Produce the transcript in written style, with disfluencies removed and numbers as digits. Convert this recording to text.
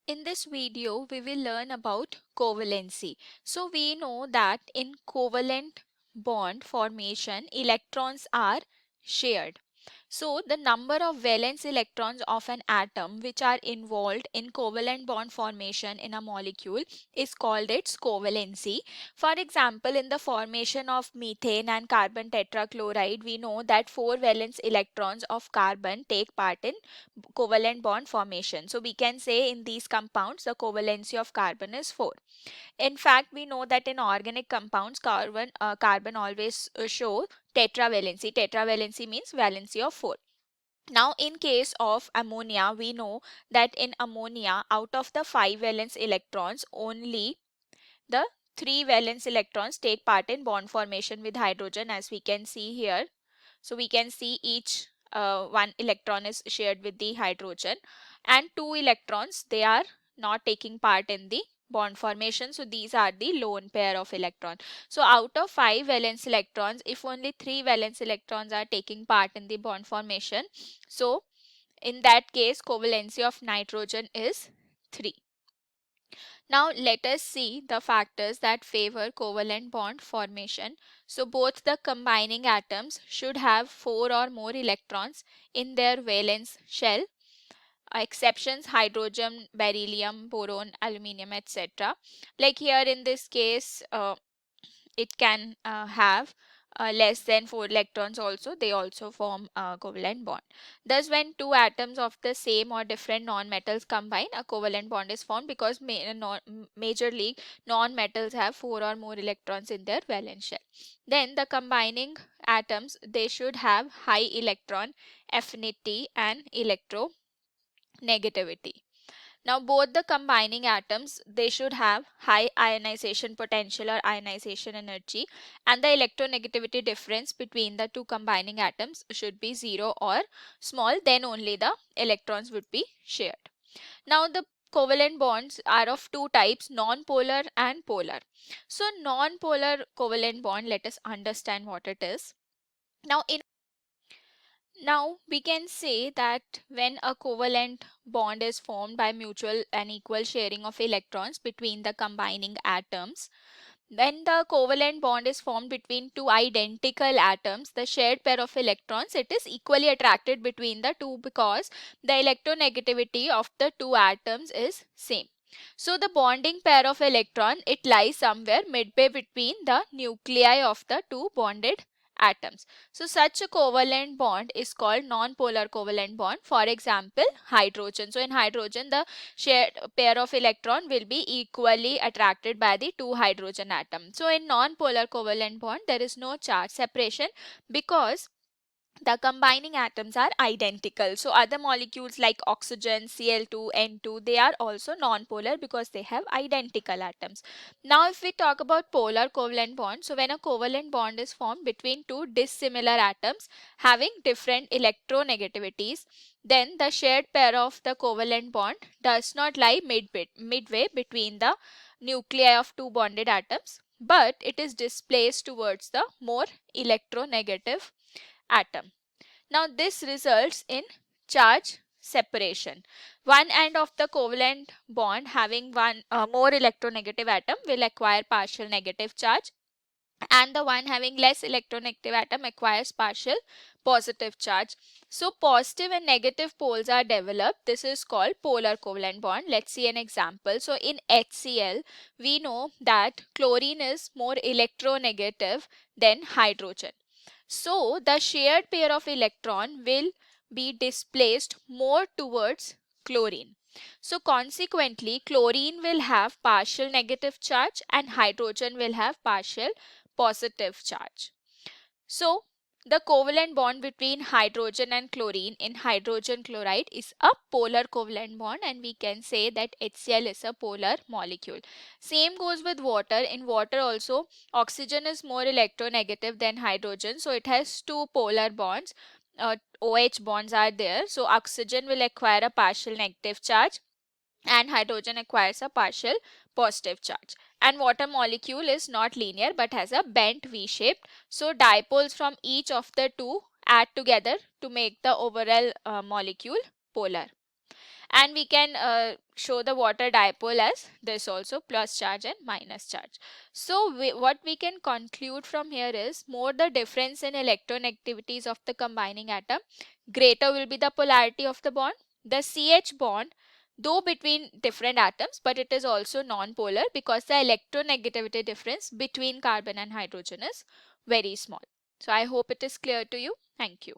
In this video, we will learn about covalency. So we know that in covalent bond formation, electrons are shared. So the number of valence electrons of an atom which are involved in covalent bond formation in a molecule is called its covalency. For example, in the formation of methane and carbon tetrachloride, we know that 4 valence electrons of carbon take part in covalent bond formation. So we can say in these compounds the covalency of carbon is 4. In fact, we know that in organic compounds carbon always show tetravalency. Tetravalency means valency of 4. Now in case of ammonia, we know that in ammonia out of the 5 valence electrons, only the 3 valence electrons take part in bond formation with hydrogen, as we can see here. So we can see each one electron is shared with the hydrogen, and 2 electrons, they are not taking part in the bond formation. So these are the lone pair of electron. So out of 5 valence electrons, if only 3 valence electrons are taking part in the bond formation, so in that case covalency of nitrogen is 3. Now let us see the factors that favor covalent bond formation. So both the combining atoms should have 4 or more electrons in their valence shell. Exceptions: hydrogen, beryllium, boron, aluminium, etc. Like here in this case, it can have less than 4 electrons also. They also form a covalent bond. Thus when two atoms of the same or different non-metals combine, a covalent bond is formed because majorly non-metals have 4 or more electrons in their valence shell. Then the combining atoms, they should have high electron affinity and electronegativity. Now both the combining atoms, they should have high ionization potential or ionization energy, and the electronegativity difference between the two combining atoms should be 0 or small, then only the electrons would be shared. Now the covalent bonds are of two types, non-polar and polar. So non-polar covalent bond, let us understand what it is. Now we can say that when a covalent bond is formed by mutual and equal sharing of electrons between the combining atoms, when the covalent bond is formed between two identical atoms, the shared pair of electrons, it is equally attracted between the two because the electronegativity of the two atoms is same. So the bonding pair of electron, it lies somewhere midway between the nuclei of the two bonded atoms. So such a covalent bond is called non-polar covalent bond. For example, hydrogen. So in hydrogen, the shared pair of electron will be equally attracted by the two hydrogen atoms. So in non-polar covalent bond, there is no charge separation because the combining atoms are identical. So other molecules like oxygen, Cl2, N2, they are also non-polar because they have identical atoms. Now if we talk about polar covalent bond, so when a covalent bond is formed between two dissimilar atoms having different electronegativities, then the shared pair of the covalent bond does not lie midway between the nuclei of two bonded atoms, but it is displaced towards the more electronegative atom. Now this results in charge separation. One end of the covalent bond having one more electronegative atom will acquire partial negative charge, and the one having less electronegative atom acquires partial positive charge. So positive and negative poles are developed. This is called polar covalent bond. Let's see an example. So in HCl, we know that chlorine is more electronegative than hydrogen. So the shared pair of electron will be displaced more towards chlorine. So consequently, chlorine will have partial negative charge and hydrogen will have partial positive charge. So the covalent bond between hydrogen and chlorine in hydrogen chloride is a polar covalent bond, and we can say that HCl is a polar molecule. Same goes with water. In water also, oxygen is more electronegative than hydrogen, so it has two polar bonds. OH bonds are there. So oxygen will acquire a partial negative charge and hydrogen acquires a partial positive charge. And water molecule is not linear but has a bent V shape. So dipoles from each of the two add together to make the overall molecule polar. And we can show the water dipole as this also, plus charge and minus charge. So what we can conclude from here is, more the difference in electronegativities of the combining atom, greater will be the polarity of the bond. The CH bond, though between different atoms, but it is also non-polar because the electronegativity difference between carbon and hydrogen is very small. So I hope it is clear to you. Thank you.